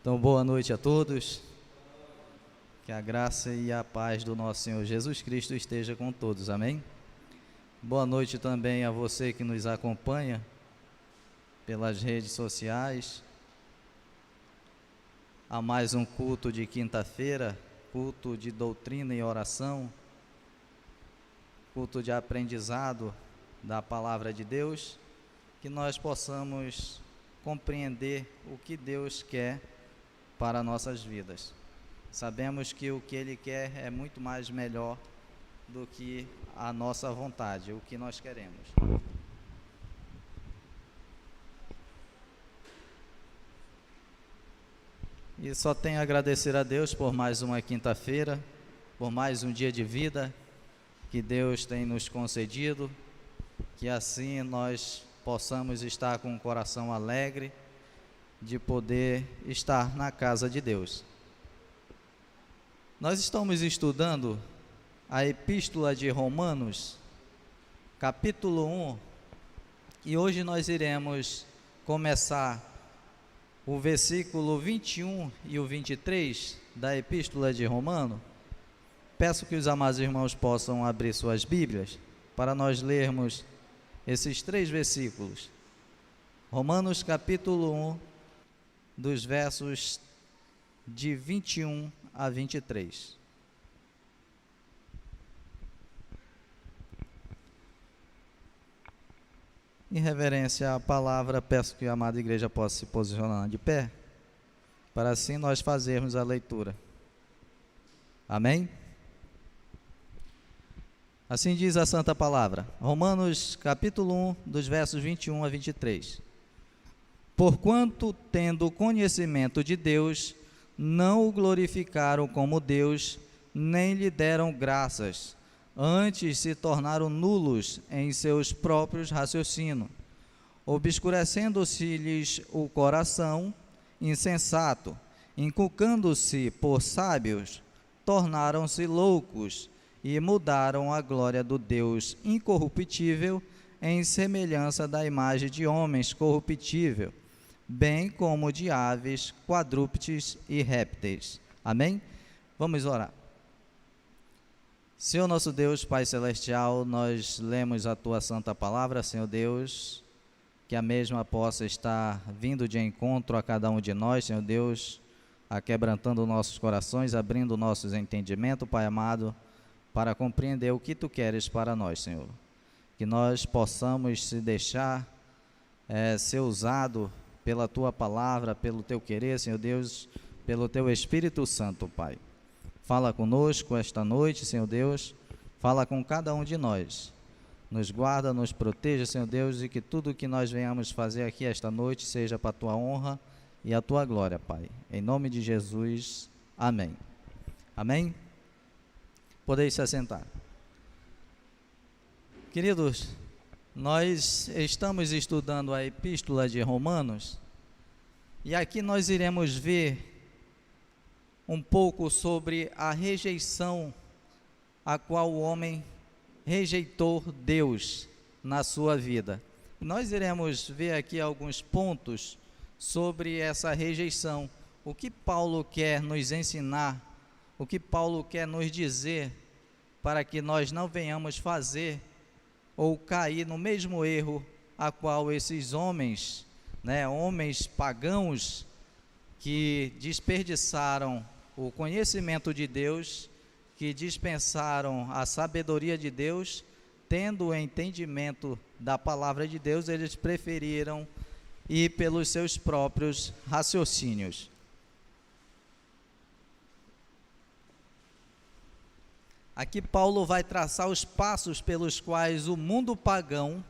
Então, boa noite a todos. Que a graça e a paz do nosso Senhor Jesus Cristo esteja com todos, amém? Boa noite também a você que nos acompanha pelas redes sociais, a mais um culto de quinta-feira, culto de doutrina e oração, culto de aprendizado da palavra de Deus, que nós possamos compreender o que Deus quer para nossas vidas. Sabemos que o que Ele quer é muito mais melhor do que a nossa vontade, o que nós queremos. E só tenho a agradecer a Deus por mais uma quinta-feira, por mais um dia de vida que Deus tem nos concedido, que assim nós possamos estar com o coração alegre de poder estar na casa de Deus. Nós estamos estudando a Epístola de Romanos, capítulo 1, e hoje nós iremos começar o versículo 21 e o 23 da Epístola de Romanos. Peço que os amados irmãos possam abrir suas Bíblias para nós lermos esses 3 versículos. Romanos capítulo 1, dos versos de 21 a 23. Em reverência à palavra, peço que a amada igreja possa se posicionar de pé, para assim nós fazermos a leitura. Amém? Assim diz a santa palavra, Romanos capítulo 1, dos versos 21 a 23. Porquanto, tendo conhecimento de Deus, não o glorificaram como Deus, nem lhe deram graças, antes se tornaram nulos em seus próprios raciocínios, obscurecendo-se-lhes o coração insensato, inculcando-se por sábios, tornaram-se loucos e mudaram a glória do Deus incorruptível em semelhança da imagem de homens corruptível, bem como de aves, quadrúpedes e répteis. Amém? Vamos orar. Senhor nosso Deus, Pai Celestial, nós lemos a Tua Santa Palavra, Senhor Deus, que a mesma possa estar vindo de encontro a cada um de nós, Senhor Deus, aquebrantando nossos corações, abrindo nossos entendimentos, Pai amado, para compreender o que Tu queres para nós, Senhor. Que nós possamos se deixar ser usado pela Tua Palavra, pelo Teu querer, Senhor Deus, pelo Teu Espírito Santo, Pai. Fala conosco esta noite, Senhor Deus, fala com cada um de nós. Nos guarda, nos proteja, Senhor Deus, e que tudo que nós venhamos fazer aqui esta noite seja para a Tua honra e a Tua glória, Pai. Em nome de Jesus, amém. Amém? Podeis se assentar. Queridos, nós estamos estudando a Epístola de Romanos e aqui nós iremos ver um pouco sobre a rejeição a qual o homem rejeitou Deus na sua vida. Nós iremos ver aqui alguns pontos sobre essa rejeição, o que Paulo quer nos ensinar, o que Paulo quer nos dizer para que nós não venhamos fazer ou cair no mesmo erro a qual esses homens, homens pagãos que desperdiçaram o conhecimento de Deus, que dispensaram a sabedoria de Deus, tendo o entendimento da palavra de Deus, eles preferiram ir pelos seus próprios raciocínios. Aqui Paulo vai traçar os passos pelos quais o mundo pagão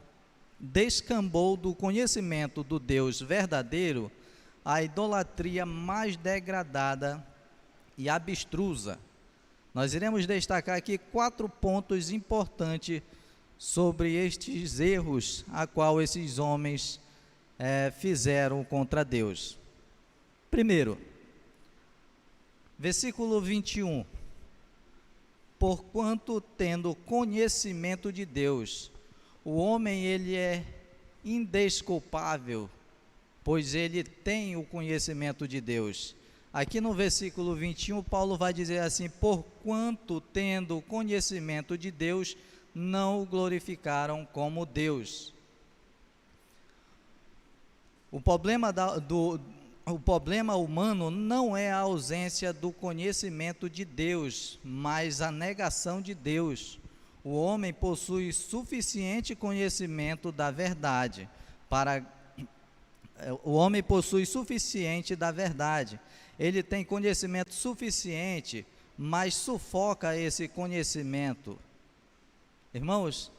descambou do conhecimento do Deus verdadeiro à idolatria mais degradada e abstrusa. Nós iremos destacar aqui 4 pontos importantes sobre estes erros a qual esses homens fizeram contra Deus. Primeiro, versículo 21. Porquanto, tendo conhecimento de Deus, o homem ele é indesculpável, pois ele tem o conhecimento de Deus. Aqui no versículo 21, Paulo vai dizer assim: porquanto, tendo conhecimento de Deus, não o glorificaram como Deus. O problema humano não é a ausência do conhecimento de Deus, mas a negação de Deus. O homem possui suficiente conhecimento da verdade Ele tem conhecimento suficiente, mas sufoca esse conhecimento. Irmãos,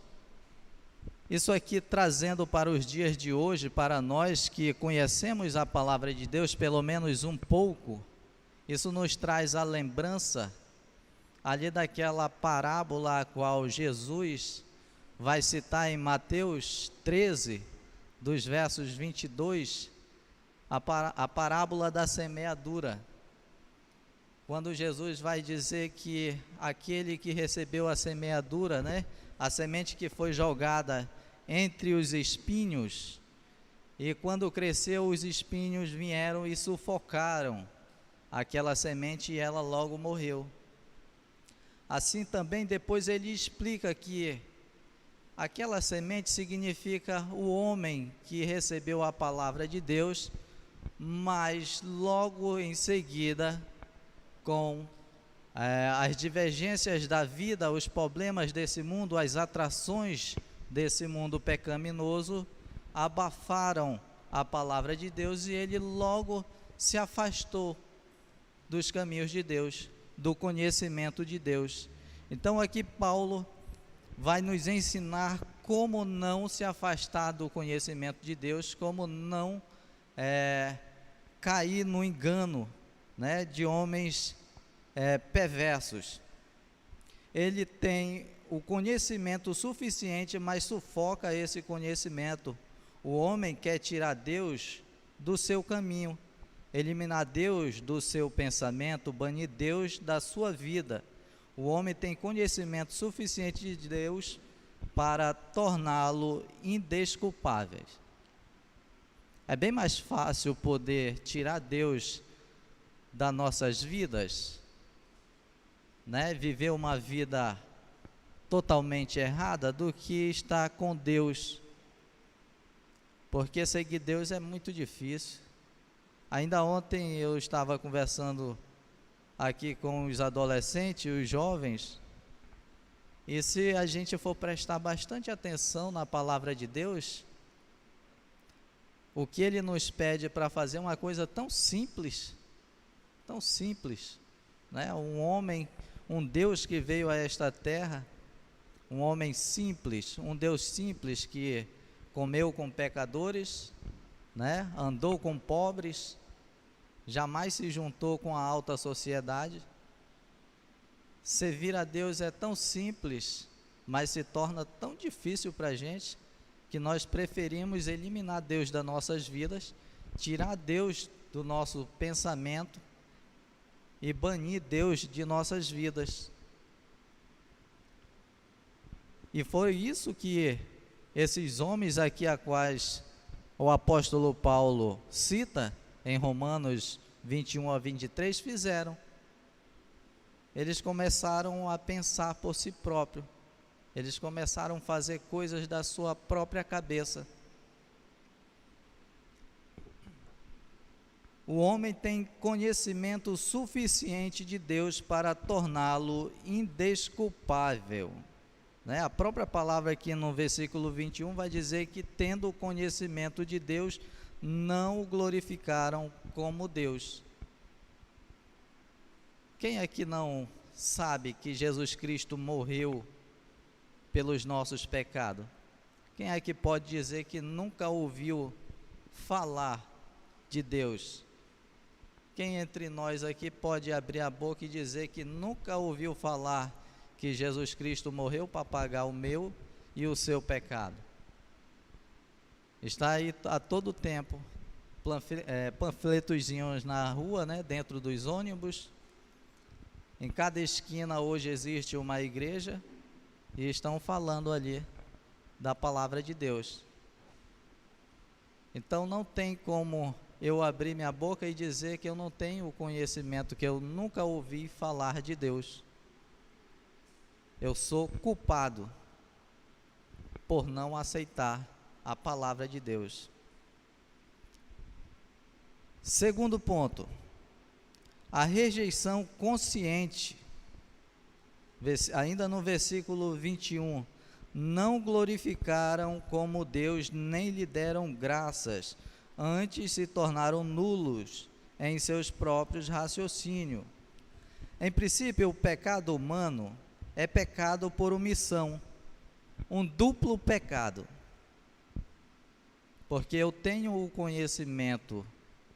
isso aqui trazendo para os dias de hoje, para nós que conhecemos a palavra de Deus pelo menos um pouco, isso nos traz a lembrança ali daquela parábola a qual Jesus vai citar em Mateus 13, dos versos 22, a parábola da semeadura, quando Jesus vai dizer que aquele que recebeu a semeadura, a semente que foi jogada entre os espinhos, e quando cresceu, os espinhos vieram e sufocaram aquela semente e ela logo morreu. Assim também depois ele explica que aquela semente significa o homem que recebeu a palavra de Deus, mas logo em seguida, com as divergências da vida, os problemas desse mundo, as atrações desse mundo pecaminoso, abafaram a palavra de Deus e ele logo se afastou dos caminhos de Deus, do conhecimento de Deus. Então aqui Paulo vai nos ensinar como não se afastar do conhecimento de Deus, como não cair no engano de homens perversos. Ele tem o conhecimento suficiente, mas sufoca esse conhecimento. O homem quer tirar Deus do seu caminho, eliminar Deus do seu pensamento, banir Deus da sua vida. O homem tem conhecimento suficiente de Deus para torná-lo indesculpável. É bem mais fácil poder tirar Deus das nossas vidas, viver uma vida totalmente errada, do que estar com Deus, porque seguir Deus é muito difícil. Ainda ontem eu estava conversando aqui com os adolescentes, os jovens, e se a gente for prestar bastante atenção na palavra de Deus, o que Ele nos pede para fazer uma coisa tão simples, um homem, um Deus que veio a esta terra, um homem simples, um Deus simples que comeu com pecadores, andou com pobres, jamais se juntou com a alta sociedade. Servir a Deus é tão simples, mas se torna tão difícil para a gente, que nós preferimos eliminar Deus das nossas vidas, tirar Deus do nosso pensamento e banir Deus de nossas vidas. E foi isso que esses homens aqui a quais o apóstolo Paulo cita em Romanos 21 a 23 fizeram. Eles começaram a pensar por si próprio, eles começaram a fazer coisas da sua própria cabeça. O homem tem conhecimento suficiente de Deus para torná-lo indesculpável. A própria palavra aqui no versículo 21 vai dizer que, tendo o conhecimento de Deus, não o glorificaram como Deus. Quem aqui não sabe que Jesus Cristo morreu pelos nossos pecados? Quem aqui pode dizer que nunca ouviu falar de Deus? Quem entre nós aqui pode abrir a boca e dizer que nunca ouviu falar que Jesus Cristo morreu para pagar o meu e o seu pecado? Está aí a todo tempo, panfletozinhos na rua, dentro dos ônibus. Em cada esquina hoje existe uma igreja e estão falando ali da palavra de Deus. Então não tem como eu abrir minha boca e dizer que eu não tenho o conhecimento, que eu nunca ouvi falar de Deus. Eu sou culpado por não aceitar a palavra de Deus. Segundo ponto, a rejeição consciente, ainda no versículo 21, não glorificaram como Deus, nem lhe deram graças, antes se tornaram nulos em seus próprios raciocínios. Em princípio, o pecado humano é pecado por omissão, um duplo pecado, porque eu tenho o conhecimento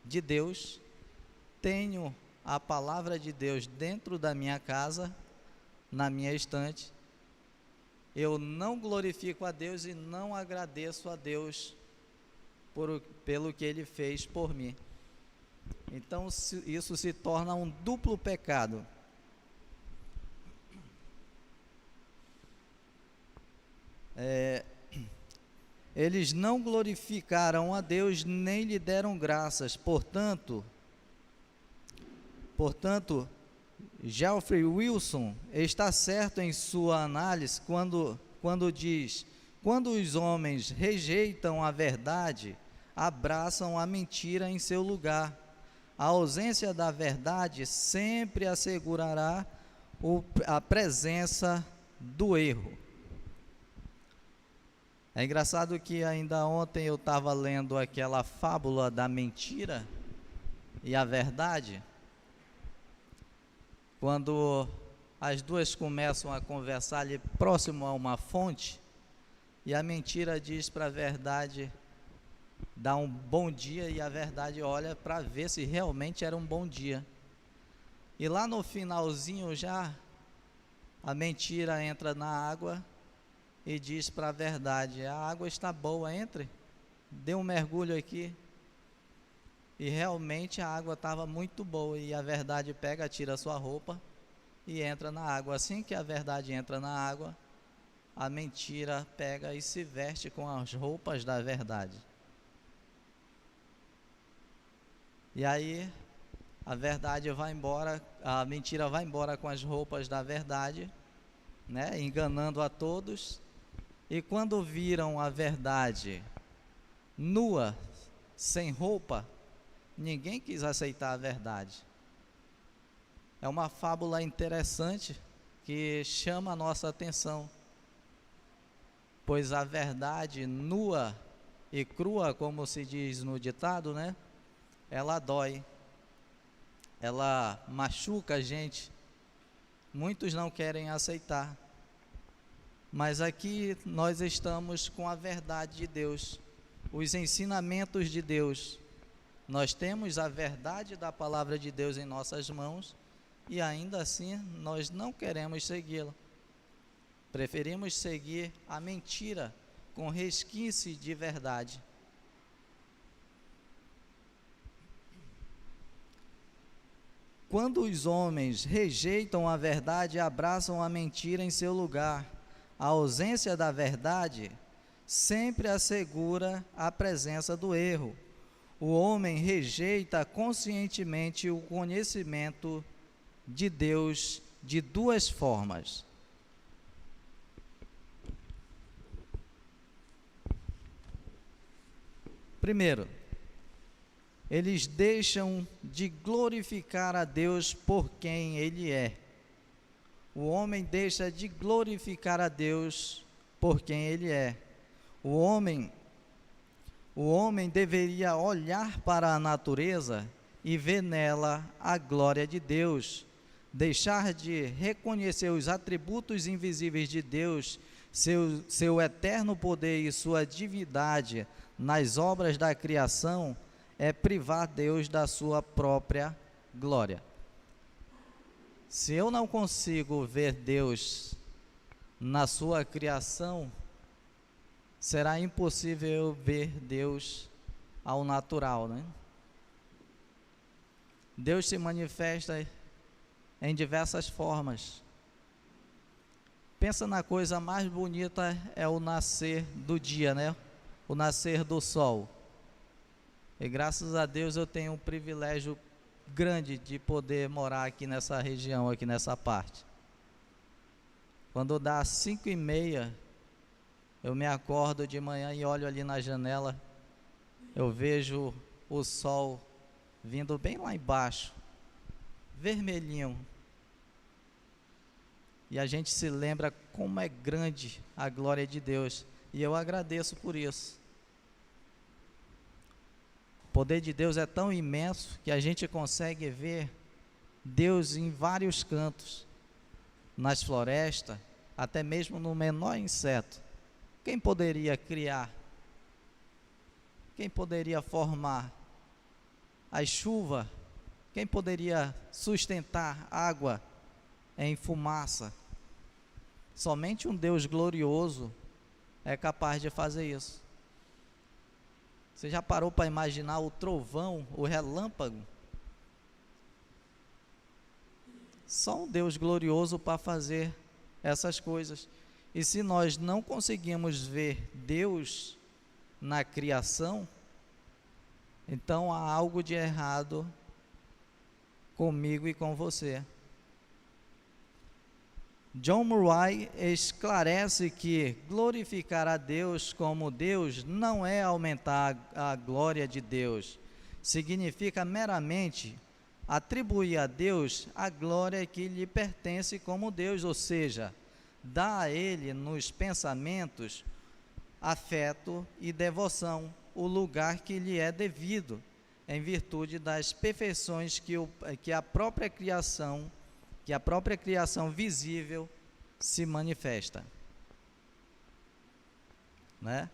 de Deus, tenho a palavra de Deus dentro da minha casa, na minha estante, eu não glorifico a Deus e não agradeço a Deus pelo que Ele fez por mim. Então isso se torna um duplo pecado. Eles não glorificaram a Deus nem lhe deram graças. Portanto, Geoffrey Wilson está certo em sua análise quando diz: quando os homens rejeitam a verdade, abraçam a mentira em seu lugar. A ausência da verdade sempre assegurará a presença do erro. É engraçado que ainda ontem eu estava lendo aquela fábula da mentira e a verdade. Quando as duas começam a conversar ali próximo a uma fonte, e a mentira diz para a verdade, dá um bom dia, e a verdade olha para ver se realmente era um bom dia. E lá no finalzinho já, a mentira entra na água e diz para a verdade: a água está boa, entre, dê um mergulho aqui. E realmente a água estava muito boa, e a verdade pega, tira a sua roupa e entra na água. Assim que a verdade entra na água, a mentira pega e se veste com as roupas da verdade. E aí a verdade vai embora, a mentira vai embora com as roupas da verdade, né, enganando a todos. E quando viram a verdade nua, sem roupa, ninguém quis aceitar a verdade. É uma fábula interessante que chama a nossa atenção, pois a verdade nua e crua, como se diz no ditado, né? Ela dói, ela machuca a gente. Muitos não querem aceitar, mas aqui nós estamos com a verdade de Deus, os ensinamentos de Deus. Nós temos a verdade da palavra de Deus em nossas mãos e ainda assim nós não queremos segui-la. Preferimos seguir a mentira com resquício de verdade. Quando os homens rejeitam a verdade, abraçam a mentira em seu lugar. A ausência da verdade sempre assegura a presença do erro. O homem rejeita conscientemente o conhecimento de Deus de duas formas. Primeiro, eles deixam de glorificar a Deus por quem Ele é. O homem deixa de glorificar a Deus por quem Ele é. O homem deveria olhar para a natureza e ver nela a glória de Deus, deixar de reconhecer os atributos invisíveis de Deus, seu eterno poder e sua divindade nas obras da criação, é privar Deus da sua própria glória. Se eu não consigo ver Deus na sua criação, será impossível eu ver Deus ao natural, né? Deus se manifesta em diversas formas. Pensa na coisa mais bonita, é o nascer do dia, né? O nascer do sol. E graças a Deus eu tenho um privilégio grande de poder morar aqui nessa região, aqui nessa parte. Quando dá 5h30, eu me acordo de manhã e olho ali na janela, eu vejo o sol vindo bem lá embaixo, vermelhinho. E a gente se lembra como é grande a glória de Deus. E eu agradeço por isso. O poder de Deus é tão imenso que a gente consegue ver Deus em vários cantos, nas florestas, até mesmo no menor inseto. Quem poderia criar? Quem poderia formar as chuvas? Quem poderia sustentar água em fumaça? Somente um Deus glorioso é capaz de fazer isso. Você já parou para imaginar o trovão, o relâmpago? Só um Deus glorioso para fazer essas coisas. E se nós não conseguimos ver Deus na criação, então há algo de errado comigo e com você. John Murray esclarece que glorificar a Deus como Deus não é aumentar a glória de Deus, significa meramente atribuir a Deus a glória que lhe pertence como Deus, ou seja, dar a Ele nos pensamentos afeto e devoção, o lugar que lhe é devido, em virtude das perfeições que a própria criação visível se manifesta, né?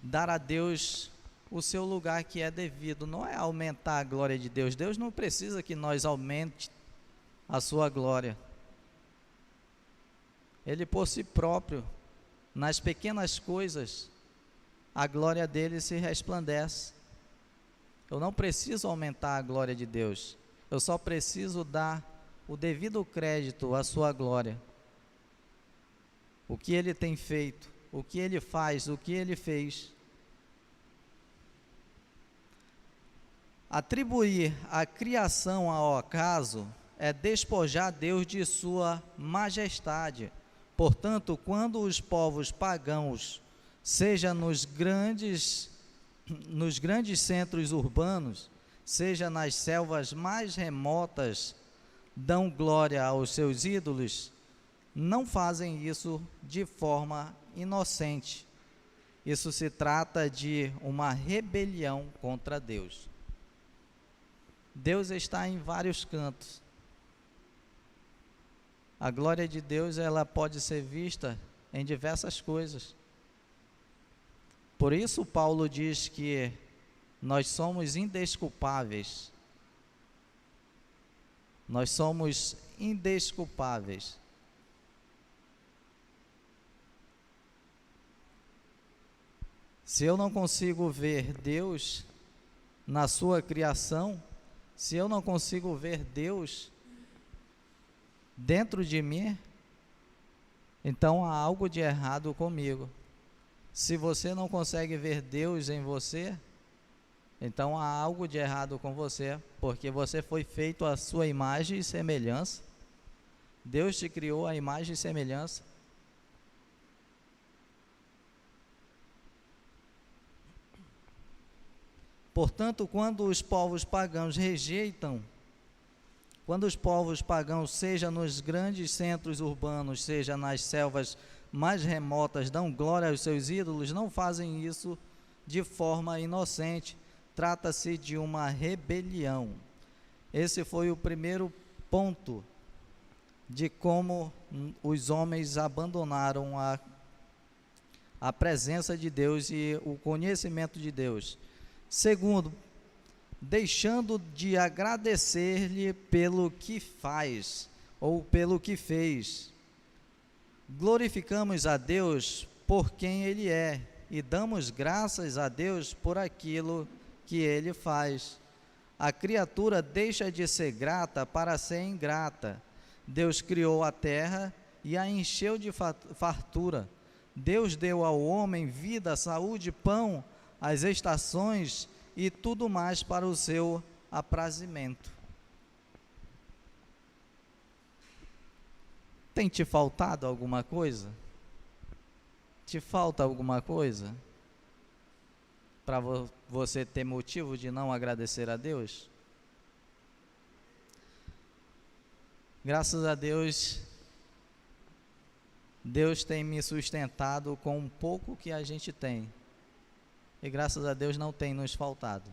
Dar a Deus o seu lugar que é devido, não é aumentar a glória de Deus. Deus não precisa que nós aumente a sua glória. Ele por si próprio, nas pequenas coisas, a glória dele se resplandece. Eu não preciso aumentar a glória de Deus, eu só preciso dar o devido crédito à sua glória. O que ele tem feito, o que ele faz, o que ele fez. Atribuir a criação ao acaso é despojar Deus de sua majestade. Portanto, quando os povos pagãos, seja nos grandes centros urbanos, seja nas selvas mais remotas, dão glória aos seus ídolos, não fazem isso de forma inocente. Isso se trata de uma rebelião contra Deus. Deus está em vários cantos. A glória de Deus, ela pode ser vista em diversas coisas. Por isso Paulo diz que nós somos indesculpáveis. Nós somos indesculpáveis. Se eu não consigo ver Deus na sua criação, se eu não consigo ver Deus dentro de mim, então há algo de errado comigo. Se você não consegue ver Deus em você, então há algo de errado com você, porque você foi feito à sua imagem e semelhança. Deus te criou à imagem e semelhança. Portanto, quando os povos pagãos rejeitam, quando os povos pagãos, seja nos grandes centros urbanos, seja nas selvas mais remotas, dão glória aos seus ídolos, não fazem isso de forma inocente. Trata-se de uma rebelião. Esse foi o primeiro ponto de como os homens abandonaram a presença de Deus e o conhecimento de Deus. Segundo, deixando de agradecer-lhe pelo que faz ou pelo que fez. Glorificamos a Deus por quem Ele é e damos graças a Deus por aquilo que Ele faz. A criatura deixa de ser grata para ser ingrata. Deus criou a terra e a encheu de fartura. Deus deu ao homem vida, saúde, pão, as estações e tudo mais para o seu aprazimento. Tem te faltado alguma coisa? Te falta alguma coisa para você ter motivo de não agradecer a Deus? Graças a Deus, Deus tem me sustentado com um pouco que a gente tem. E graças a Deus não tem nos faltado.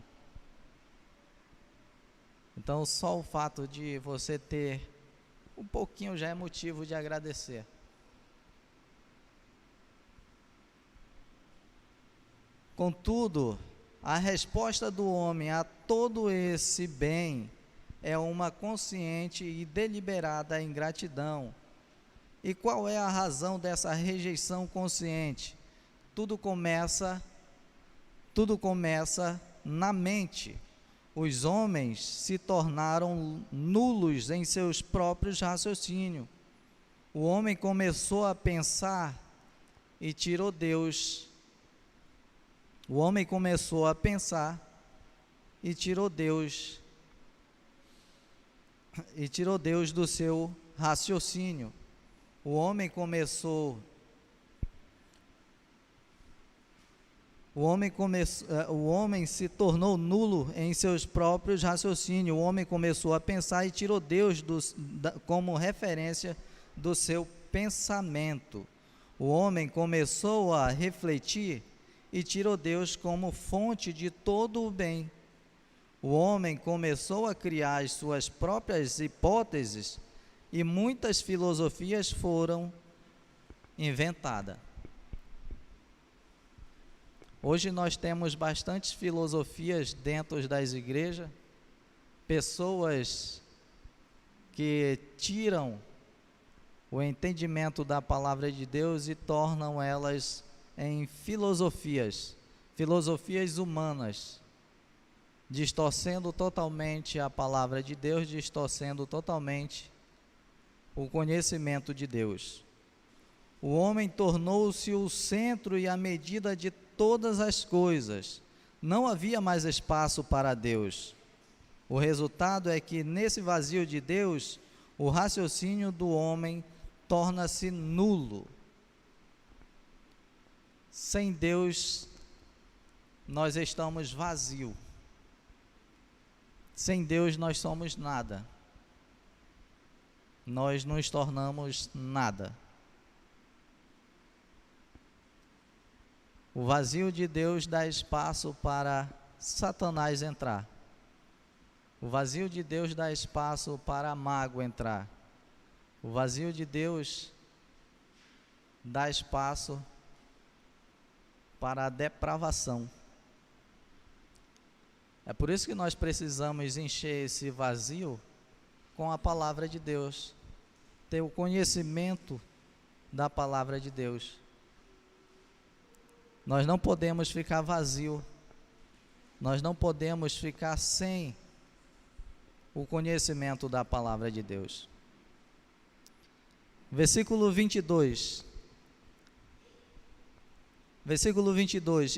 Então só o fato de você ter um pouquinho já é motivo de agradecer. Contudo, a resposta do homem a todo esse bem é uma consciente e deliberada ingratidão. E qual é a razão dessa rejeição consciente? Tudo começa na mente. Os homens se tornaram nulos em seus próprios raciocínios. O homem começou a pensar e tirou Deus. O homem começou a pensar e tirou Deus do seu raciocínio. O homem se tornou nulo em seus próprios raciocínios. O homem começou a pensar e tirou Deus como referência do seu pensamento. O homem começou a refletir e tirou Deus como fonte de todo o bem. O homem começou a criar as suas próprias hipóteses e muitas filosofias foram inventadas. Hoje nós temos bastantes filosofias dentro das igrejas, pessoas que tiram o entendimento da palavra de Deus e tornam elas em filosofias humanas, distorcendo totalmente a palavra de Deus, distorcendo totalmente o conhecimento de Deus. O homem tornou-se o centro e a medida de todas as coisas. Não havia mais espaço para Deus. O resultado é que nesse vazio de Deus, o raciocínio do homem torna-se nulo. Sem Deus, nós estamos vazios. Sem Deus, nós somos nada. Nós nos tornamos nada. O vazio de Deus dá espaço para Satanás entrar. O vazio de Deus dá espaço para a mágoa entrar. O vazio de Deus dá espaço para a depravação. É por isso que nós precisamos encher esse vazio com a palavra de Deus, ter o conhecimento da palavra de Deus. Nós não podemos ficar vazio, nós não podemos ficar sem o conhecimento da palavra de Deus. Versículo 22. Versículo 22.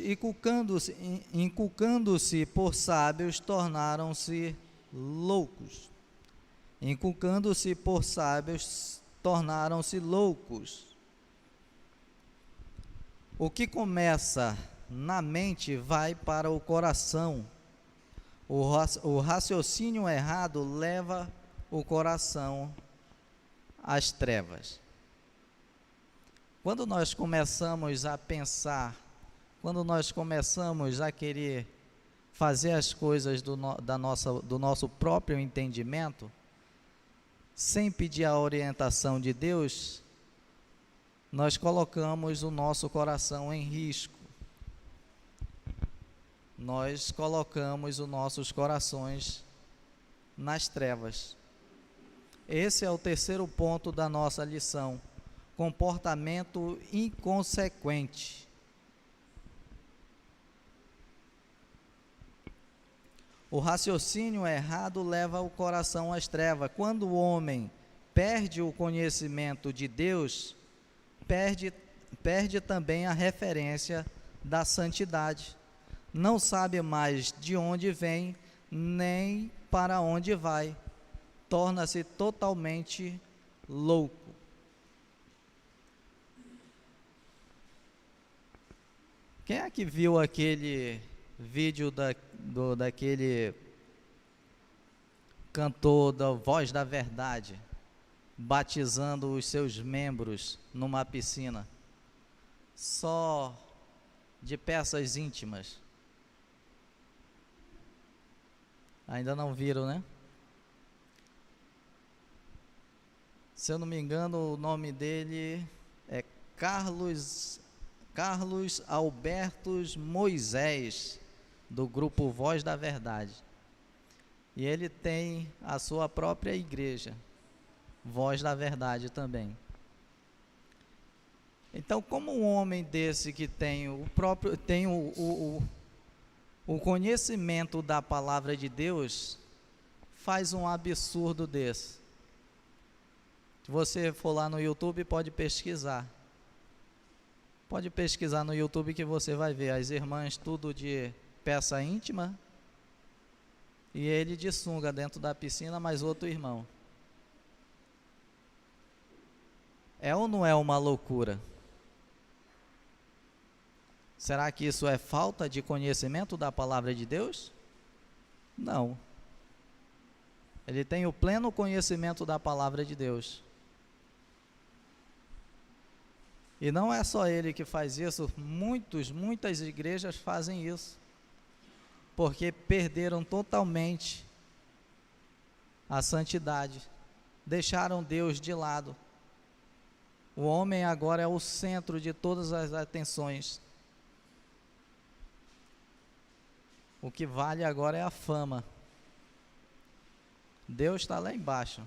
Inculcando-se por sábios, tornaram-se loucos. Inculcando-se por sábios, tornaram-se loucos. O que começa na mente vai para o coração. O raciocínio errado leva o coração às trevas. Quando nós começamos a pensar, quando nós começamos a querer fazer as coisas do nosso próprio entendimento, sem pedir a orientação de Deus, nós colocamos o nosso coração em risco. Nós colocamos os nossos corações nas trevas. Esse é o terceiro ponto da nossa lição: comportamento inconsequente. O raciocínio errado leva o coração às trevas. Quando o homem perde o conhecimento de Deus, perde também a referência da santidade. não sabe mais de onde vem, nem para onde vai, torna-se totalmente louco. Quem é que viu aquele vídeo daquele cantor da Voz da Verdade, batizando os seus membros numa piscina, só de peças íntimas? Ainda não viram, né? Se eu não me engano, o nome dele é Carlos Albertos Moisés, do grupo Voz da Verdade. E ele tem a sua própria igreja, Voz da Verdade também. Então, como um homem desse que tem o conhecimento da palavra de Deus, faz um absurdo desse? Se você for lá no YouTube, pode pesquisar. Pode pesquisar no YouTube que você vai ver as irmãs tudo de peça íntima e ele de sunga dentro da piscina, mais outro irmão. É ou não é uma loucura? Será que isso é falta de conhecimento da palavra de Deus? Não. Ele tem o pleno conhecimento da palavra de Deus. E não é só ele que faz isso, muitas igrejas fazem isso, porque perderam totalmente a santidade, deixaram Deus de lado. O homem agora é o centro de todas as atenções. O que vale agora é a fama. Deus está lá embaixo.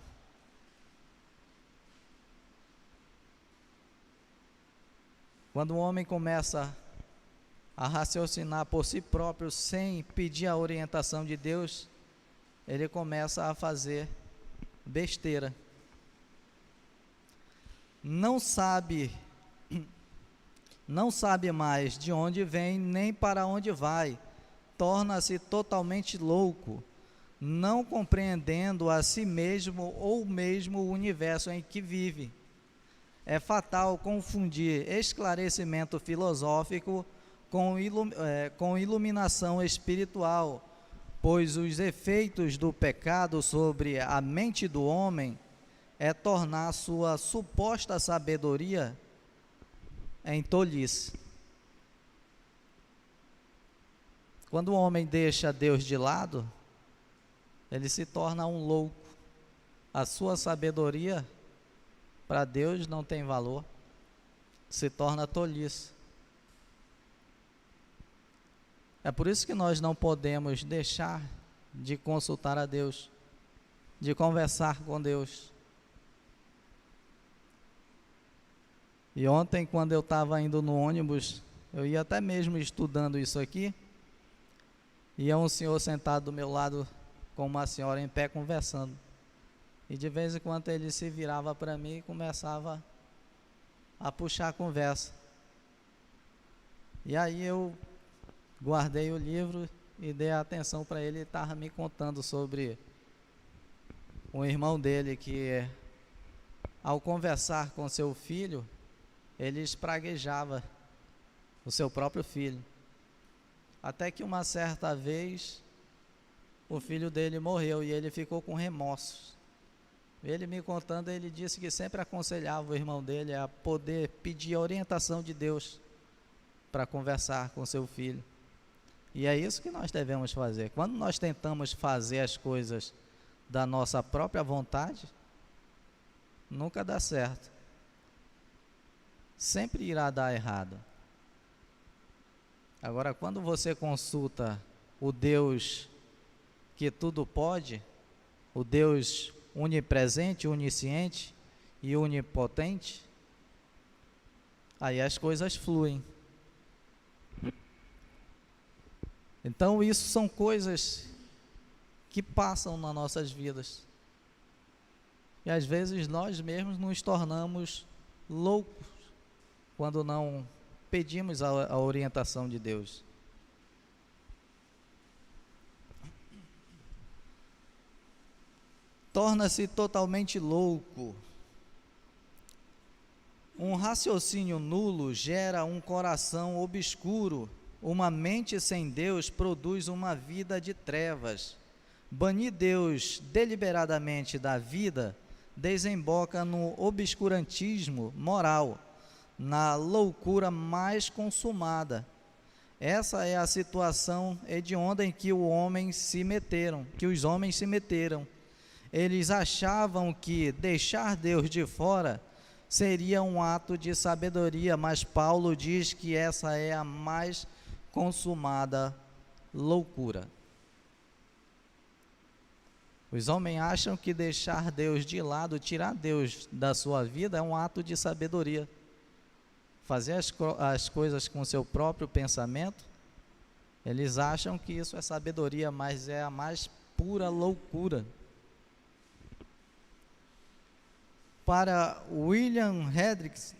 Quando o homem começa a raciocinar por si próprio, sem pedir a orientação de Deus, ele começa a fazer besteira. Não sabe mais de onde vem, nem para onde vai, torna-se totalmente louco, não compreendendo a si mesmo ou mesmo o universo em que vive. É fatal confundir esclarecimento filosófico com iluminação espiritual, pois os efeitos do pecado sobre a mente do homem é tornar sua suposta sabedoria em tolice. Quando o homem deixa Deus de lado, ele se torna um louco. A sua sabedoria para Deus não tem valor, se torna tolice. É por isso que nós não podemos deixar de consultar a Deus, de conversar com Deus. E ontem, quando eu estava indo no ônibus, eu ia até mesmo estudando isso aqui, ia um senhor sentado do meu lado com uma senhora em pé conversando. E de vez em quando ele se virava para mim e começava a puxar a conversa. E aí eu guardei o livro e dei atenção para ele. Ele estava me contando sobre um irmão dele que, ao conversar com seu filho, ele espraguejava o seu próprio filho. Até que uma certa vez o filho dele morreu e ele ficou com remorsos. Ele me contando, ele disse que sempre aconselhava o irmão dele a poder pedir a orientação de Deus para conversar com seu filho. E é isso que nós devemos fazer. Quando nós tentamos fazer as coisas da nossa própria vontade, nunca dá certo. Sempre irá dar errado. Agora, quando você consulta o Deus que tudo pode, o Deus onipresente, onisciente e onipotente, aí as coisas fluem. Então isso são coisas que passam nas nossas vidas. E às vezes nós mesmos nos tornamos loucos quando não pedimos a orientação de Deus. torna-se totalmente louco. Um raciocínio nulo gera um coração obscuro. Uma mente sem Deus produz uma vida de trevas. Banir Deus deliberadamente da vida desemboca no obscurantismo moral, na loucura mais consumada. Essa é a situação hedionda em que os homens se meteram. Eles achavam que deixar Deus de fora seria um ato de sabedoria, mas Paulo diz que essa é a mais consumada loucura. Os homens acham que deixar Deus de lado, tirar Deus da sua vida, é um ato de sabedoria. Fazer as coisas com seu próprio pensamento, eles acham que isso é sabedoria, mas é a mais pura loucura. Para William Hendricks,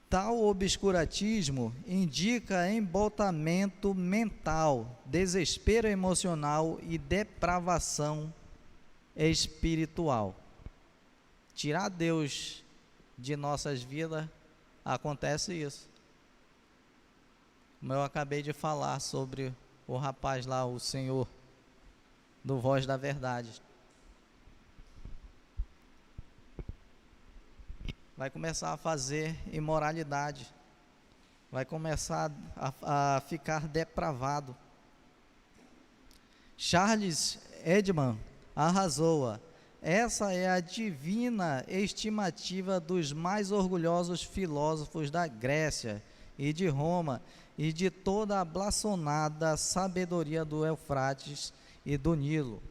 tal obscurantismo indica embotamento mental, desespero emocional e depravação espiritual. Tirar Deus de nossas vidas, acontece isso. Como eu acabei de falar sobre o rapaz lá, o senhor do Voz da Verdade. Vai começar a fazer imoralidade, vai começar a ficar depravado. Charles Edman arrasou. Essa é a divina estimativa dos mais orgulhosos filósofos da Grécia e de Roma e de toda a blasonada sabedoria do Eufrates e do Nilo.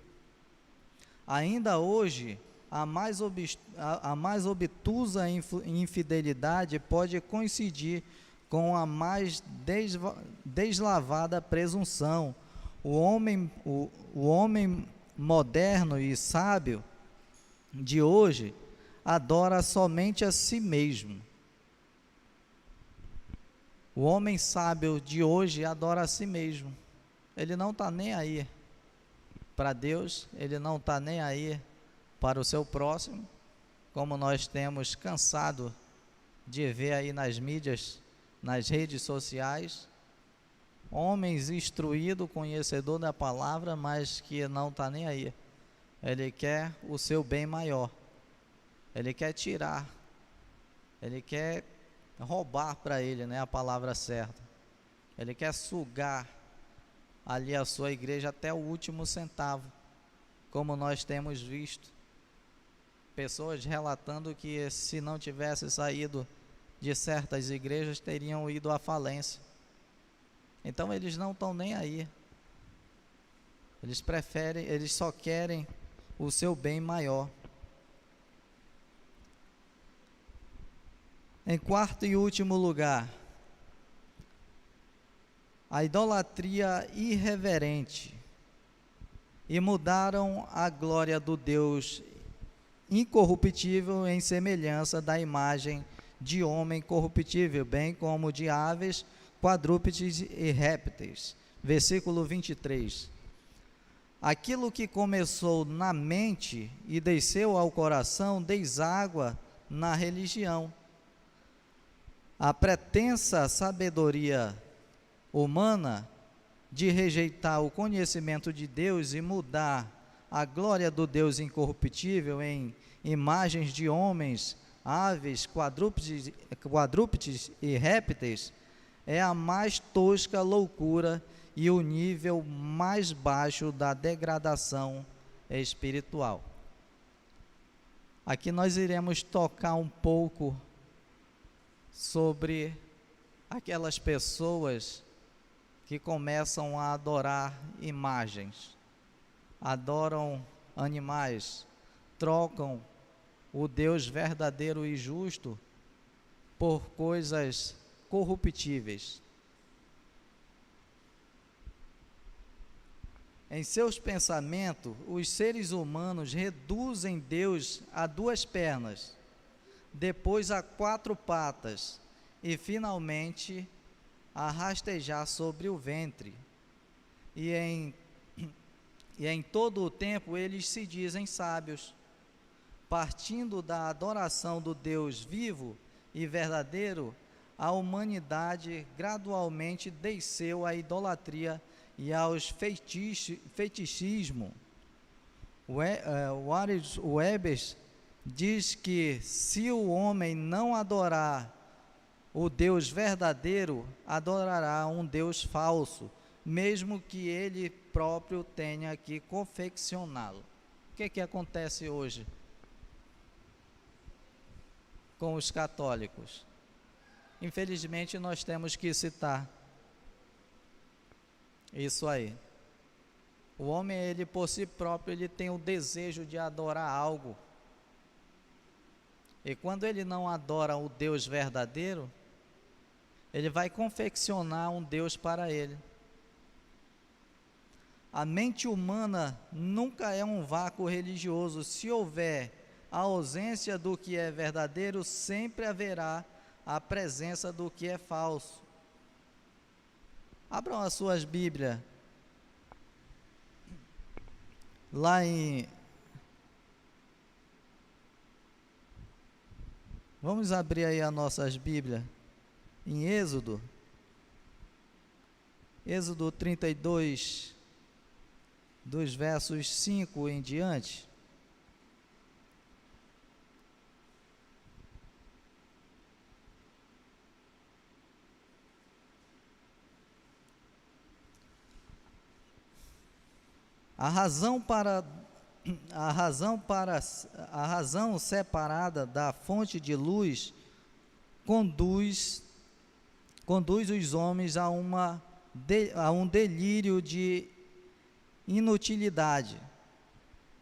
Ainda hoje, a mais obtusa infidelidade pode coincidir com a mais deslavada presunção. O homem moderno e sábio de hoje adora somente a si mesmo. O homem sábio de hoje adora a si mesmo. Ele não está nem aí para Deus, ele não está nem aí para o seu próximo, como nós temos cansado de ver aí nas mídias, nas redes sociais, homens instruídos, conhecedor da palavra, mas que não está nem aí. Ele quer o seu bem maior, ele quer tirar, ele quer roubar para ele, né, a palavra certa. Ele quer sugar ali a sua igreja até o último centavo, como nós temos visto. Pessoas relatando que se não tivesse saído de certas igrejas, teriam ido à falência. Então eles não estão nem aí. Eles só querem o seu bem maior. Em quarto e último lugar, a idolatria irreverente. E mudaram a glória do Deus incorruptível em semelhança da imagem de homem corruptível, bem como de aves, quadrúpedes e répteis. Versículo 23. Aquilo que começou na mente e desceu ao coração, deságua na religião. A pretensa sabedoria humana de rejeitar o conhecimento de Deus e mudar a glória do Deus incorruptível em imagens de homens, aves, quadrúpedes e répteis, é a mais tosca loucura e o nível mais baixo da degradação espiritual. Aqui nós iremos tocar um pouco sobre aquelas pessoas que começam a adorar imagens, adoram animais, trocam o Deus verdadeiro e justo por coisas corruptíveis. Em seus pensamentos, os seres humanos reduzem Deus a duas pernas, depois a quatro patas e finalmente a rastejar sobre o ventre, e em todo o tempo eles se dizem sábios, partindo da adoração do Deus vivo e verdadeiro, a humanidade gradualmente desceu à idolatria e aos fetichismo. O Ebers diz que se o homem não adorar o Deus verdadeiro, adorará um Deus falso, mesmo que ele próprio tenha que confeccioná-lo. O que acontece hoje com os católicos? Infelizmente, nós temos que citar isso aí. O homem, ele por si próprio, ele tem o desejo de adorar algo. E quando ele não adora o Deus verdadeiro, ele vai confeccionar um Deus para ele. A mente humana nunca é um vácuo religioso. Se houver a ausência do que é verdadeiro, sempre haverá a presença do que é falso. Abram as suas Bíblias. Lá em... Vamos abrir aí as nossas Bíblias. Em Êxodo 32, dos versos 5 em diante. A razão separada da fonte de luz conduz os homens a um delírio de inutilidade.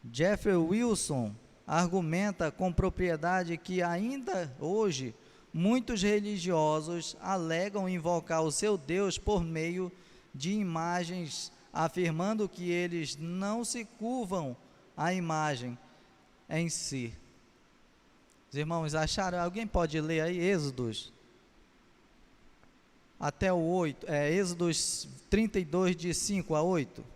Jeffrey Wilson argumenta com propriedade que ainda hoje muitos religiosos alegam invocar o seu Deus por meio de imagens, afirmando que eles não se curvam à imagem em si. Os irmãos acharam? Alguém pode ler aí Êxodos até o 8, Êxodos 32, de 5 a 8.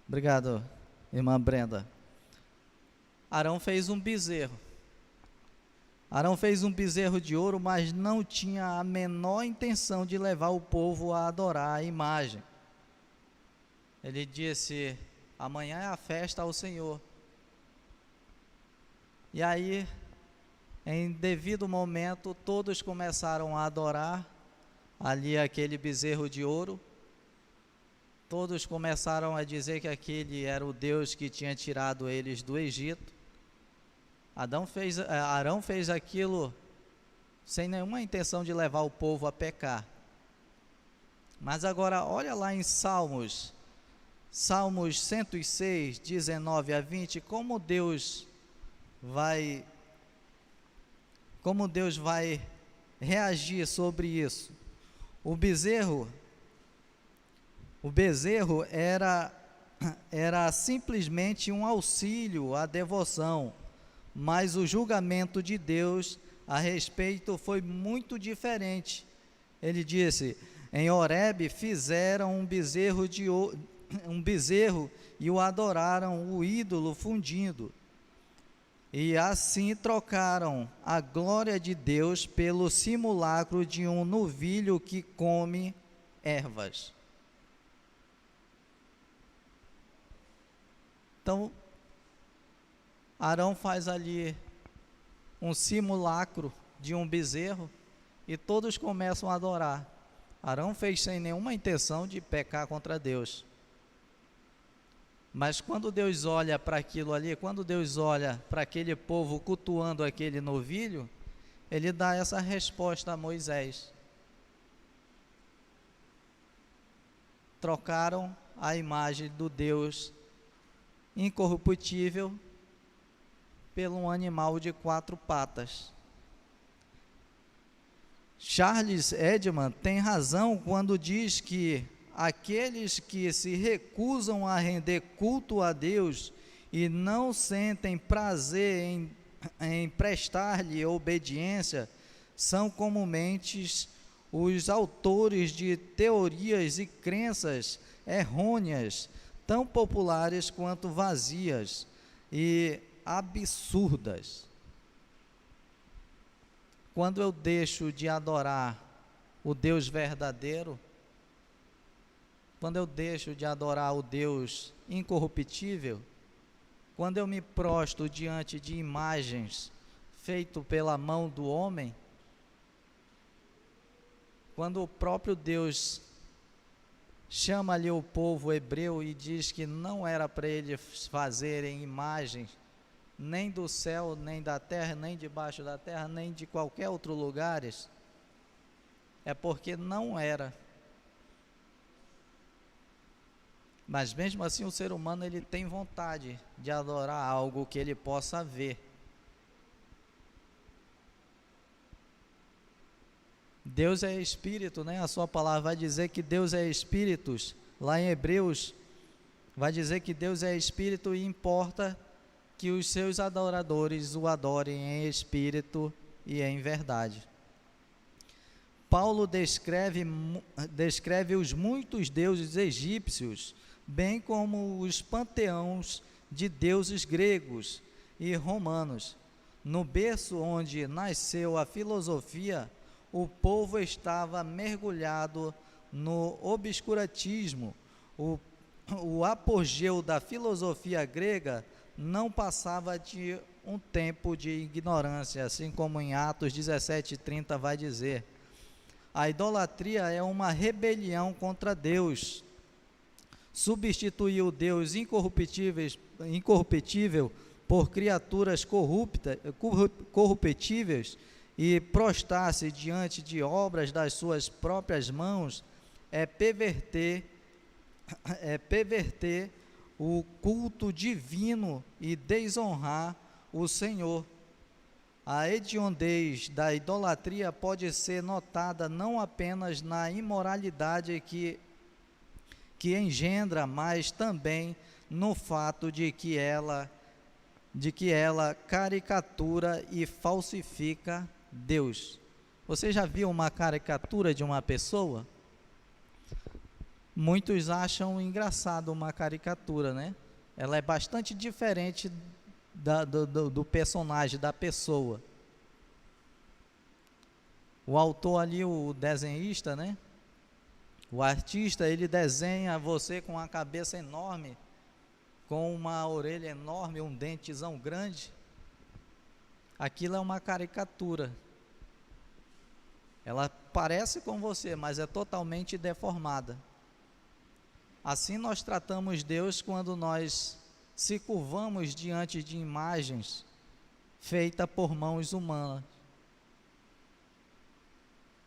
Obrigado, irmã Brenda. Arão fez um bezerro. Arão fez um bezerro de ouro, mas não tinha a menor intenção de levar o povo a adorar a imagem. Ele disse: amanhã é a festa ao Senhor. E aí, em devido momento, todos começaram a adorar ali aquele bezerro de ouro. Todos começaram a dizer que aquele era o Deus que tinha tirado eles do Egito. Arão fez aquilo sem nenhuma intenção de levar o povo a pecar. Mas agora, olha lá em Salmos 106, 19 a 20, como Deus vai reagir sobre isso. O bezerro era simplesmente um auxílio à devoção, mas o julgamento de Deus a respeito foi muito diferente. Ele disse: em Horebe fizeram um bezerro e o adoraram, o ídolo fundido. e assim trocaram a glória de Deus pelo simulacro de um novilho que come ervas. Então, Arão faz ali um simulacro de um bezerro e todos começam a adorar. Arão fez sem nenhuma intenção de pecar contra Deus. Mas quando Deus olha para aquilo ali, quando Deus olha para aquele povo cultuando aquele novilho, ele dá essa resposta a Moisés. Trocaram a imagem do Deus incorruptível pelo um animal de 4 patas. Charles Edman tem razão quando diz que aqueles que se recusam a render culto a Deus e não sentem prazer em prestar-lhe obediência são comumente os autores de teorias e crenças errôneas, tão populares quanto vazias e absurdas. Quando eu deixo de adorar o Deus verdadeiro, quando eu deixo de adorar o Deus incorruptível, quando eu me prostro diante de imagens feitas pela mão do homem, quando o próprio Deus chama ali o povo hebreu e diz que não era para eles fazerem imagens, nem do céu, nem da terra, nem debaixo da terra, nem de qualquer outro lugar, é porque não era. Mas mesmo assim o ser humano ele tem vontade de adorar algo que ele possa ver. Deus é espírito, né? A sua palavra vai dizer que Deus é espíritos. Lá em Hebreus vai dizer que Deus é espírito e importa que os seus adoradores o adorem em espírito e em verdade. Paulo descreve os muitos deuses egípcios, bem como os panteões de deuses gregos e romanos. No berço onde nasceu a filosofia, o povo estava mergulhado no obscurantismo. O apogeu da filosofia grega não passava de um tempo de ignorância, assim como em Atos 17:30 vai dizer. A idolatria é uma rebelião contra Deus. Substituir o Deus incorruptível por criaturas corruptíveis e prostrar-se diante de obras das suas próprias mãos é perverter o culto divino e desonrar o Senhor. A hediondez da idolatria pode ser notada não apenas na imoralidade que engendra, mas também no fato de que ela caricatura e falsifica Deus. Você já viu uma caricatura de uma pessoa? Muitos acham engraçado uma caricatura, né? Ela é bastante diferente do personagem, da pessoa. O autor ali, o desenhista, né? O artista, ele desenha você com uma cabeça enorme, com uma orelha enorme, um dentezão grande. Aquilo é uma caricatura. Ela parece com você, mas é totalmente deformada. Assim nós tratamos Deus quando nós se curvamos diante de imagens feitas por mãos humanas.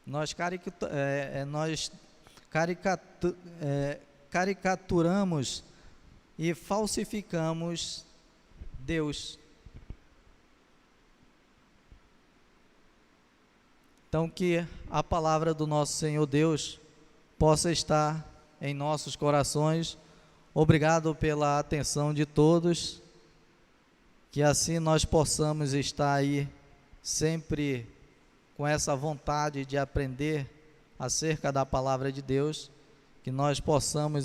Nós caricaturamos e falsificamos Deus. Então, que a palavra do nosso Senhor Deus possa estar em nossos corações. Obrigado pela atenção de todos, que assim nós possamos estar aí sempre com essa vontade de aprender acerca da palavra de Deus, que nós possamos